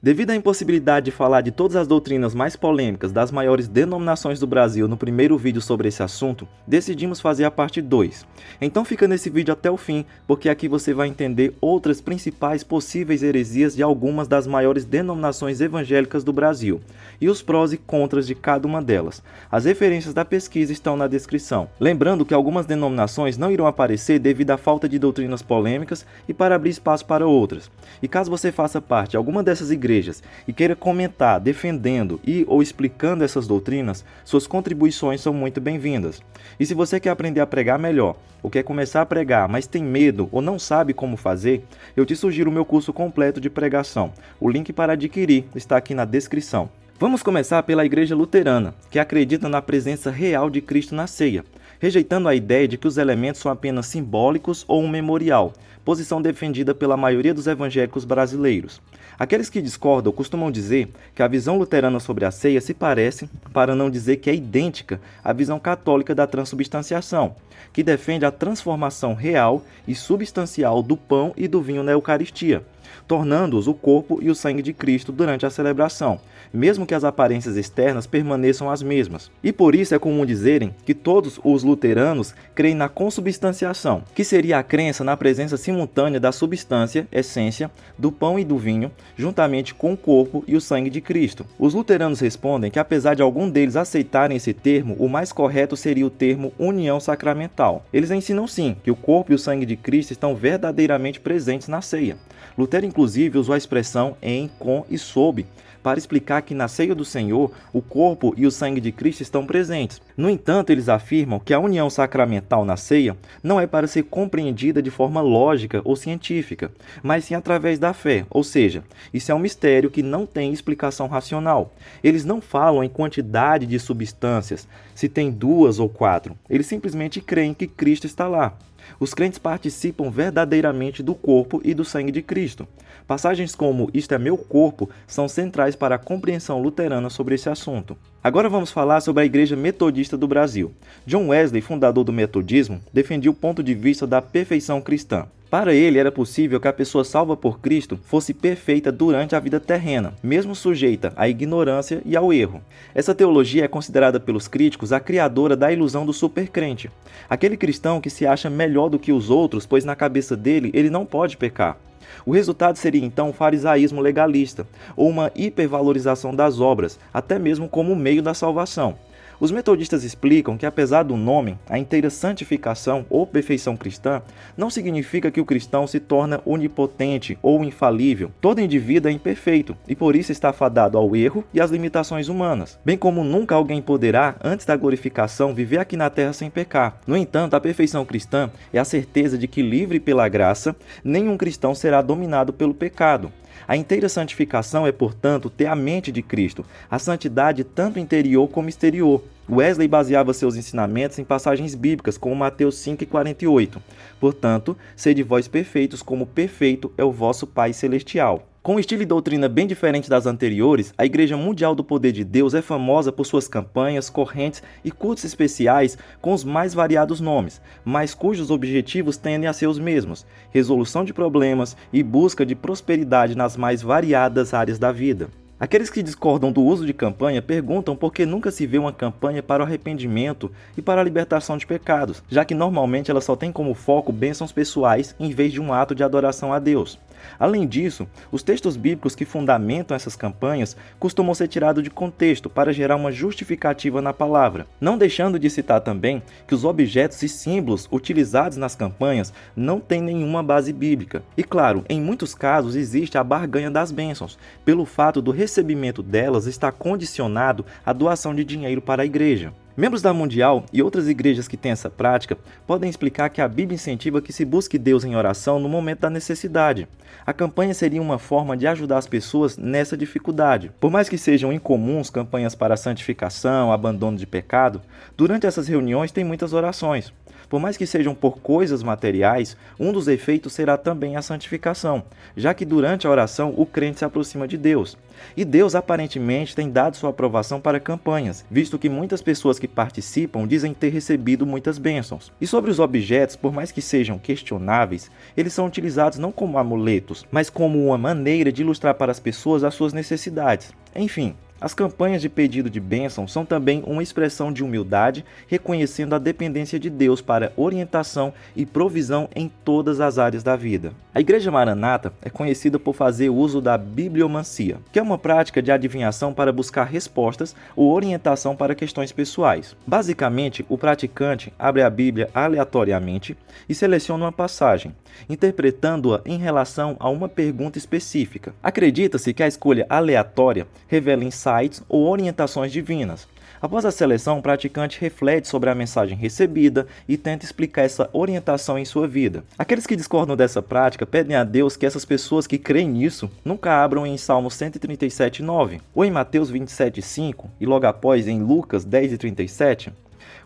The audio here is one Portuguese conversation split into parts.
Devido à impossibilidade de falar de todas as doutrinas mais polêmicas das maiores denominações do Brasil no primeiro vídeo sobre esse assunto, decidimos fazer a parte 2. Então fica nesse vídeo até o fim, porque aqui você vai entender outras principais possíveis heresias de algumas das maiores denominações evangélicas do Brasil, e os prós e contras de cada uma delas. As referências da pesquisa estão na descrição. Lembrando que algumas denominações não irão aparecer devido à falta de doutrinas polêmicas e para abrir espaço para outras. E caso você faça parte de alguma dessas igrejas e queira comentar, defendendo e ou explicando essas doutrinas, suas contribuições são muito bem-vindas. E se você quer aprender a pregar melhor, ou quer começar a pregar, mas tem medo ou não sabe como fazer, eu te sugiro o meu curso completo de pregação. O link para adquirir está aqui na descrição. Vamos começar pela Igreja Luterana, que acredita na presença real de Cristo na ceia, rejeitando a ideia de que os elementos são apenas simbólicos ou um memorial, posição defendida pela maioria dos evangélicos brasileiros. Aqueles que discordam costumam dizer que a visão luterana sobre a ceia se parece, para não dizer que é idêntica, à visão católica da transubstanciação, que defende a transformação real e substancial do pão e do vinho na Eucaristia, tornando-os o corpo e o sangue de Cristo durante a celebração, mesmo que as aparências externas permaneçam as mesmas. E por isso é comum dizerem que todos os luteranos creem na consubstanciação, que seria a crença na presença simultânea da substância, essência, do pão e do vinho, juntamente com o corpo e o sangue de Cristo. Os luteranos respondem que apesar de algum deles aceitarem esse termo, o mais correto seria o termo união sacramental. Eles ensinam sim que o corpo e o sangue de Cristo estão verdadeiramente presentes na ceia. Lutero inclusive usou a expressão em, com e sob, para explicar que na ceia do Senhor, o corpo e o sangue de Cristo estão presentes. No entanto, eles afirmam que a união sacramental na ceia não é para ser compreendida de forma lógica ou científica, mas sim através da fé, ou seja, isso é um mistério que não tem explicação racional. Eles não falam em quantidade de substâncias, se tem 2 ou 4, eles simplesmente creem que Cristo está lá. Os crentes participam verdadeiramente do corpo e do sangue de Cristo. Passagens como "Isto é meu corpo" são centrais para a compreensão luterana sobre esse assunto. Agora vamos falar sobre a Igreja Metodista do Brasil. John Wesley, fundador do metodismo, defendia o ponto de vista da perfeição cristã. Para ele, era possível que a pessoa salva por Cristo fosse perfeita durante a vida terrena, mesmo sujeita à ignorância e ao erro. Essa teologia é considerada pelos críticos a criadora da ilusão do supercrente, aquele cristão que se acha melhor do que os outros, pois na cabeça dele ele não pode pecar. O resultado seria então um farisaísmo legalista, ou uma hipervalorização das obras, até mesmo como meio da salvação. Os metodistas explicam que, apesar do nome, a inteira santificação ou perfeição cristã não significa que o cristão se torna onipotente ou infalível. Todo indivíduo é imperfeito e por isso está fadado ao erro e às limitações humanas, bem como nunca alguém poderá, antes da glorificação, viver aqui na terra sem pecar. No entanto, a perfeição cristã é a certeza de que, livre pela graça, nenhum cristão será dominado pelo pecado. A inteira santificação é, portanto, ter a mente de Cristo, a santidade tanto interior como exterior. Wesley baseava seus ensinamentos em passagens bíblicas, como Mateus 5,48. Portanto, sede vós perfeitos, como perfeito é o vosso Pai Celestial. Com um estilo e doutrina bem diferente das anteriores, a Igreja Mundial do Poder de Deus é famosa por suas campanhas, correntes e cultos especiais com os mais variados nomes, mas cujos objetivos tendem a ser os mesmos: resolução de problemas e busca de prosperidade nas mais variadas áreas da vida. Aqueles que discordam do uso de campanha perguntam por que nunca se vê uma campanha para o arrependimento e para a libertação de pecados, já que normalmente ela só tem como foco bênçãos pessoais em vez de um ato de adoração a Deus. Além disso, os textos bíblicos que fundamentam essas campanhas costumam ser tirados de contexto para gerar uma justificativa na palavra, não deixando de citar também que os objetos e símbolos utilizados nas campanhas não têm nenhuma base bíblica. E claro, em muitos casos existe a barganha das bênçãos, pelo fato do recebimento delas estar condicionado à doação de dinheiro para a igreja. Membros da Mundial e outras igrejas que têm essa prática podem explicar que a Bíblia incentiva que se busque Deus em oração no momento da necessidade. A campanha seria uma forma de ajudar as pessoas nessa dificuldade. Por mais que sejam incomuns campanhas para santificação, abandono de pecado, durante essas reuniões tem muitas orações. Por mais que sejam por coisas materiais, um dos efeitos será também a santificação, já que durante a oração o crente se aproxima de Deus. E Deus aparentemente tem dado sua aprovação para campanhas, visto que muitas pessoas que participam dizem ter recebido muitas bênçãos. E sobre os objetos, por mais que sejam questionáveis, eles são utilizados não como amuletos, mas como uma maneira de ilustrar para as pessoas as suas necessidades. Enfim, as campanhas de pedido de bênção são também uma expressão de humildade, reconhecendo a dependência de Deus para orientação e provisão em todas as áreas da vida. A Igreja Maranata é conhecida por fazer uso da bibliomancia, que é uma prática de adivinhação para buscar respostas ou orientação para questões pessoais. Basicamente, o praticante abre a Bíblia aleatoriamente e seleciona uma passagem, interpretando-a em relação a uma pergunta específica. Acredita-se que a escolha aleatória revela insights ou orientações divinas. Após a seleção, o praticante reflete sobre a mensagem recebida e tenta explicar essa orientação em sua vida. Aqueles que discordam dessa prática pedem a Deus que essas pessoas que creem nisso nunca abram em Salmo 137:9 ou em Mateus 27:5 e logo após em Lucas 10:37.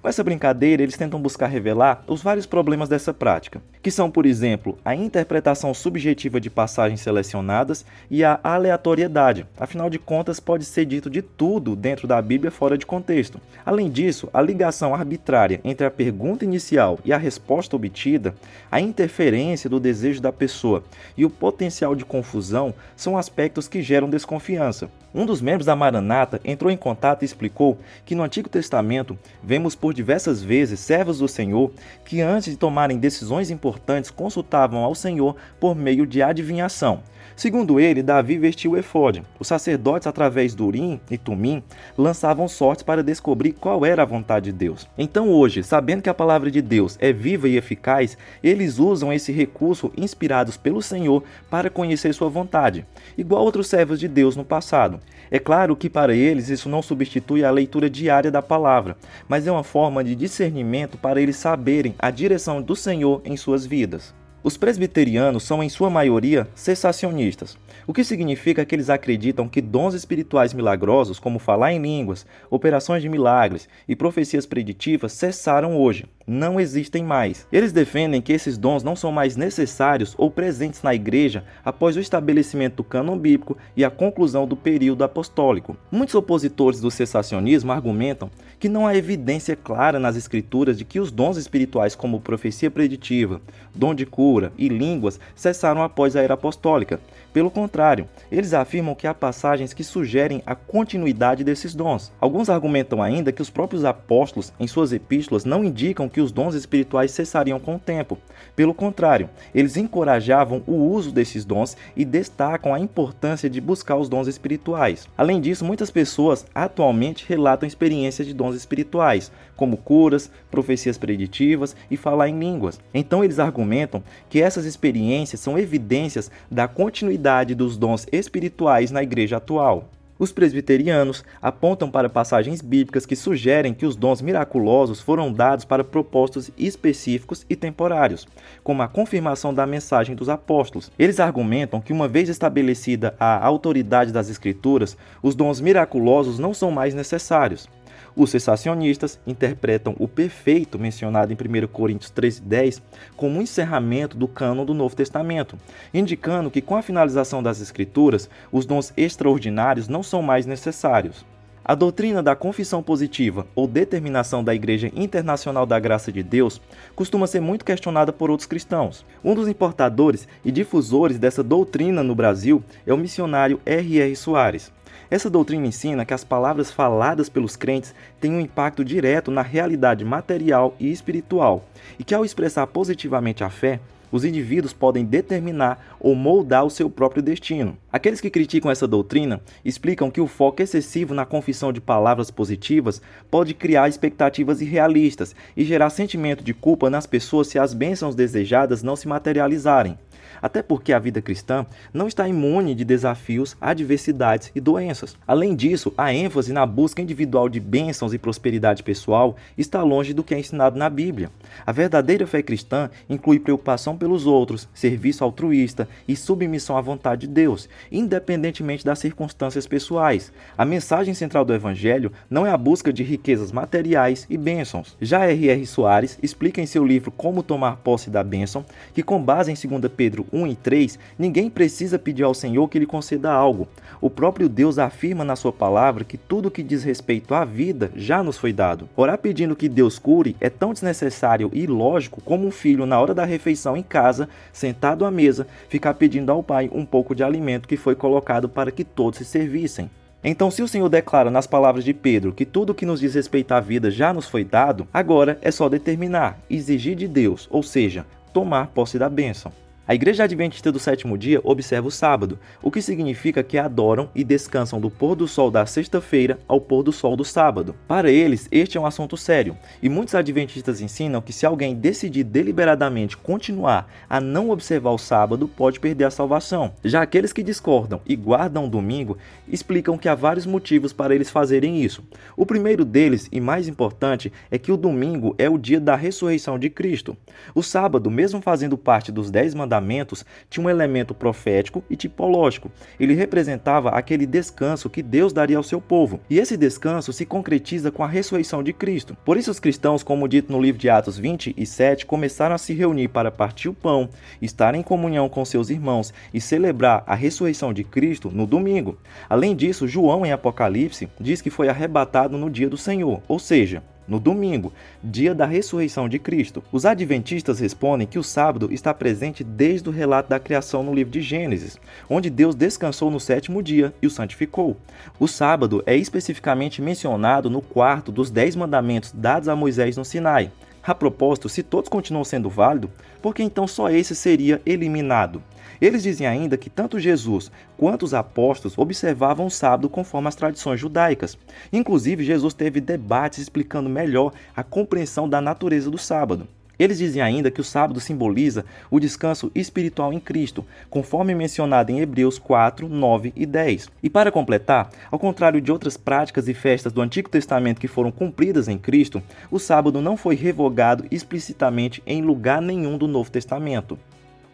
Com essa brincadeira, eles tentam buscar revelar os vários problemas dessa prática, que são, por exemplo, a interpretação subjetiva de passagens selecionadas e a aleatoriedade. Afinal de contas, pode ser dito de tudo dentro da Bíblia fora de contexto. Além disso, a ligação arbitrária entre a pergunta inicial e a resposta obtida, a interferência do desejo da pessoa e o potencial de confusão são aspectos que geram desconfiança. Um dos membros da Maranata entrou em contato e explicou que no Antigo Testamento vemos por diversas vezes servos do Senhor que antes de tomarem decisões importantes consultavam ao Senhor por meio de adivinhação. Segundo ele, Davi vestiu o efode. Os sacerdotes, através do Urim e Tumim, lançavam sortes para descobrir qual era a vontade de Deus. Então hoje, sabendo que a palavra de Deus é viva e eficaz, eles usam esse recurso inspirados pelo Senhor para conhecer sua vontade, igual outros servos de Deus no passado. É claro que para eles isso não substitui a leitura diária da palavra, mas é uma forma de discernimento para eles saberem a direção do Senhor em suas vidas. Os presbiterianos são, em sua maioria, cessacionistas, o que significa que eles acreditam que dons espirituais milagrosos, como falar em línguas, operações de milagres e profecias preditivas, cessaram hoje, não existem mais. Eles defendem que esses dons não são mais necessários ou presentes na igreja após o estabelecimento do cânon bíblico e a conclusão do período apostólico. Muitos opositores do cessacionismo argumentam que não há evidência clara nas escrituras de que os dons espirituais como profecia preditiva, dom de cura e línguas cessaram após a era apostólica. Pelo contrário, eles afirmam que há passagens que sugerem a continuidade desses dons. Alguns argumentam ainda que os próprios apóstolos, em suas epístolas, não indicam que os dons espirituais cessariam com o tempo. Pelo contrário, eles encorajavam o uso desses dons e destacam a importância de buscar os dons espirituais. Além disso, muitas pessoas atualmente relatam experiências de dons espirituais, como curas, profecias preditivas e falar em línguas. Então eles argumentam que essas experiências são evidências da continuidade dos dons espirituais na igreja atual. Os presbiterianos apontam para passagens bíblicas que sugerem que os dons miraculosos foram dados para propósitos específicos e temporários, como a confirmação da mensagem dos apóstolos. Eles argumentam que, uma vez estabelecida a autoridade das Escrituras, os dons miraculosos não são mais necessários. Os cessacionistas interpretam o perfeito mencionado em 1 Coríntios 13:10 como um encerramento do cânon do Novo Testamento, indicando que com a finalização das Escrituras, os dons extraordinários não são mais necessários. A doutrina da confissão positiva ou determinação da Igreja Internacional da Graça de Deus costuma ser muito questionada por outros cristãos. Um dos importadores e difusores dessa doutrina no Brasil é o missionário R.R. Soares. Essa doutrina ensina que as palavras faladas pelos crentes têm um impacto direto na realidade material e espiritual, e que ao expressar positivamente a fé, os indivíduos podem determinar ou moldar o seu próprio destino. Aqueles que criticam essa doutrina explicam que o foco excessivo na confissão de palavras positivas pode criar expectativas irrealistas e gerar sentimento de culpa nas pessoas se as bênçãos desejadas não se materializarem. até porque a vida cristã não está imune de desafios, adversidades e doenças. Além disso, a ênfase na busca individual de bênçãos e prosperidade pessoal está longe do que é ensinado na Bíblia. A verdadeira fé cristã inclui preocupação pelos outros, serviço altruísta e submissão à vontade de Deus, independentemente das circunstâncias pessoais. A mensagem central do Evangelho não é a busca de riquezas materiais e bênçãos. Já R.R. Soares explica em seu livro Como Tomar Posse da Bênção que, com base em 2 Pedro 1 e 3, ninguém precisa pedir ao Senhor que lhe conceda algo. O próprio Deus afirma na sua palavra que tudo que diz respeito à vida já nos foi dado. Orar pedindo que Deus cure é tão desnecessário e ilógico como um filho, na hora da refeição em casa, sentado à mesa, ficar pedindo ao pai um pouco de alimento que foi colocado para que todos se servissem. Então, se o Senhor declara nas palavras de Pedro que tudo que nos diz respeito à vida já nos foi dado, agora é só determinar, exigir de Deus, ou seja, tomar posse da bênção. A Igreja Adventista do Sétimo Dia observa o sábado, o que significa que adoram e descansam do pôr do sol da sexta-feira ao pôr do sol do sábado. Para eles, este é um assunto sério, e muitos adventistas ensinam que se alguém decidir deliberadamente continuar a não observar o sábado, pode perder a salvação. Já aqueles que discordam e guardam o domingo, explicam que há vários motivos para eles fazerem isso. O primeiro deles, e mais importante, é que o domingo é o dia da ressurreição de Cristo. O sábado, mesmo fazendo parte dos 10 mandamentos, tinha um elemento profético e tipológico. Ele representava aquele descanso que Deus daria ao seu povo. E esse descanso se concretiza com a ressurreição de Cristo. Por isso os cristãos, como dito no livro de Atos 27, começaram a se reunir para partir o pão, estar em comunhão com seus irmãos e celebrar a ressurreição de Cristo no domingo. Além disso, João, em Apocalipse, diz que foi arrebatado no dia do Senhor, ou seja, no domingo, dia da ressurreição de Cristo. Os adventistas respondem que o sábado está presente desde o relato da criação no livro de Gênesis, onde Deus descansou no sétimo dia e o santificou. O sábado é especificamente mencionado no quarto dos 10 mandamentos dados a Moisés no Sinai. A propósito, se todos continuam sendo válidos, por que então só esse seria eliminado? Eles dizem ainda que tanto Jesus quanto os apóstolos observavam o sábado conforme as tradições judaicas. Inclusive, Jesus teve debates explicando melhor a compreensão da natureza do sábado. Eles dizem ainda que o sábado simboliza o descanso espiritual em Cristo, conforme mencionado em Hebreus 4, 9 e 10. E para completar, ao contrário de outras práticas e festas do Antigo Testamento que foram cumpridas em Cristo, o sábado não foi revogado explicitamente em lugar nenhum do Novo Testamento.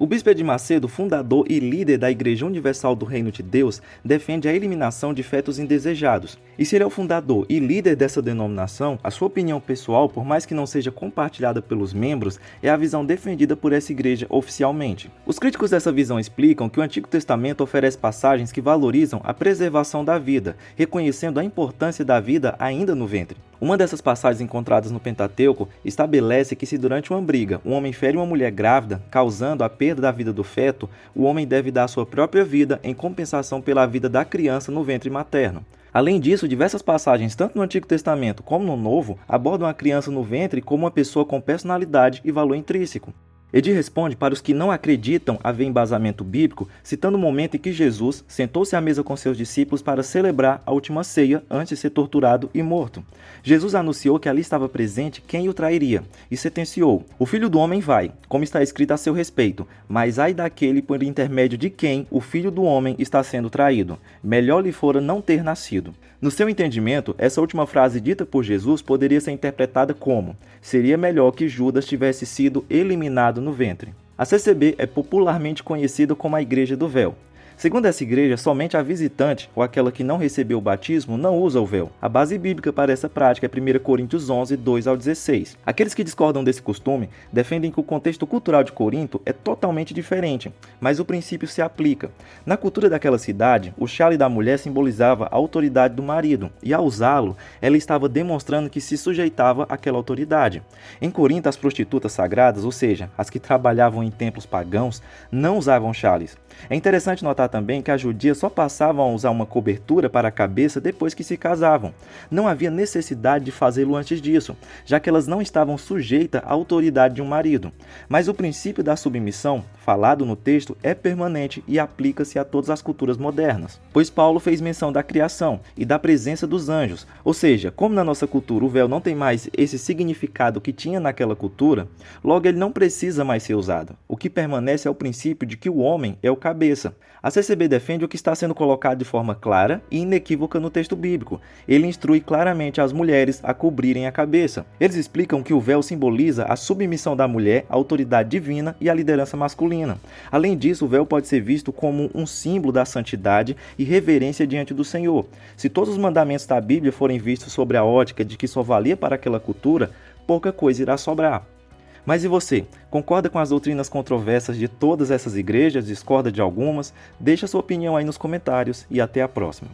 O bispo Edir Macedo, fundador e líder da Igreja Universal do Reino de Deus, defende a eliminação de fetos indesejados. E se ele é o fundador e líder dessa denominação, a sua opinião pessoal, por mais que não seja compartilhada pelos membros, é a visão defendida por essa igreja oficialmente. Os críticos dessa visão explicam que o Antigo Testamento oferece passagens que valorizam a preservação da vida, reconhecendo a importância da vida ainda no ventre. Uma dessas passagens encontradas no Pentateuco estabelece que se durante uma briga um homem fere uma mulher grávida, causando a perda da vida do feto, o homem deve dar a sua própria vida em compensação pela vida da criança no ventre materno. Além disso, diversas passagens, tanto no Antigo Testamento como no Novo, abordam a criança no ventre como uma pessoa com personalidade e valor intrínseco. Edir responde para os que não acreditam haver embasamento bíblico, citando o momento em que Jesus sentou-se à mesa com seus discípulos para celebrar a última ceia antes de ser torturado e morto. Jesus anunciou que ali estava presente quem o trairia e sentenciou: "O Filho do Homem vai, como está escrito a seu respeito, mas ai daquele por intermédio de quem o Filho do Homem está sendo traído. Melhor lhe fora não ter nascido." No seu entendimento, essa última frase dita por Jesus poderia ser interpretada como: seria melhor que Judas tivesse sido eliminado no ventre. A CCB é popularmente conhecida como a Igreja do Véu. Segundo essa igreja, somente a visitante, ou aquela que não recebeu o batismo, não usa o véu. A base bíblica para essa prática é 1 Coríntios 11, 2 ao 16. Aqueles que discordam desse costume defendem que o contexto cultural de Corinto é totalmente diferente, mas o princípio se aplica. Na cultura daquela cidade, o xale da mulher simbolizava a autoridade do marido, e ao usá-lo, ela estava demonstrando que se sujeitava àquela autoridade. Em Corinto, as prostitutas sagradas, ou seja, as que trabalhavam em templos pagãos, não usavam xales. É interessante notar falar também que as judias só passavam a usar uma cobertura para a cabeça depois que se casavam. Não havia necessidade de fazê-lo antes disso, já que elas não estavam sujeitas à autoridade de um marido. Mas o princípio da submissão, falado no texto, é permanente e aplica-se a todas as culturas modernas. Pois Paulo fez menção da criação e da presença dos anjos, ou seja, como na nossa cultura o véu não tem mais esse significado que tinha naquela cultura, logo ele não precisa mais ser usado. O que permanece é o princípio de que o homem é o cabeça. A CCB defende o que está sendo colocado de forma clara e inequívoca no texto bíblico. Ele instrui claramente as mulheres a cobrirem a cabeça. Eles explicam que o véu simboliza a submissão da mulher à autoridade divina e à liderança masculina. Além disso, o véu pode ser visto como um símbolo da santidade e reverência diante do Senhor. Se todos os mandamentos da Bíblia forem vistos sobre a ótica de que só valia para aquela cultura, pouca coisa irá sobrar. Mas e você? Concorda com as doutrinas controversas de todas essas igrejas? Discorda de algumas? Deixa sua opinião aí nos comentários e até a próxima.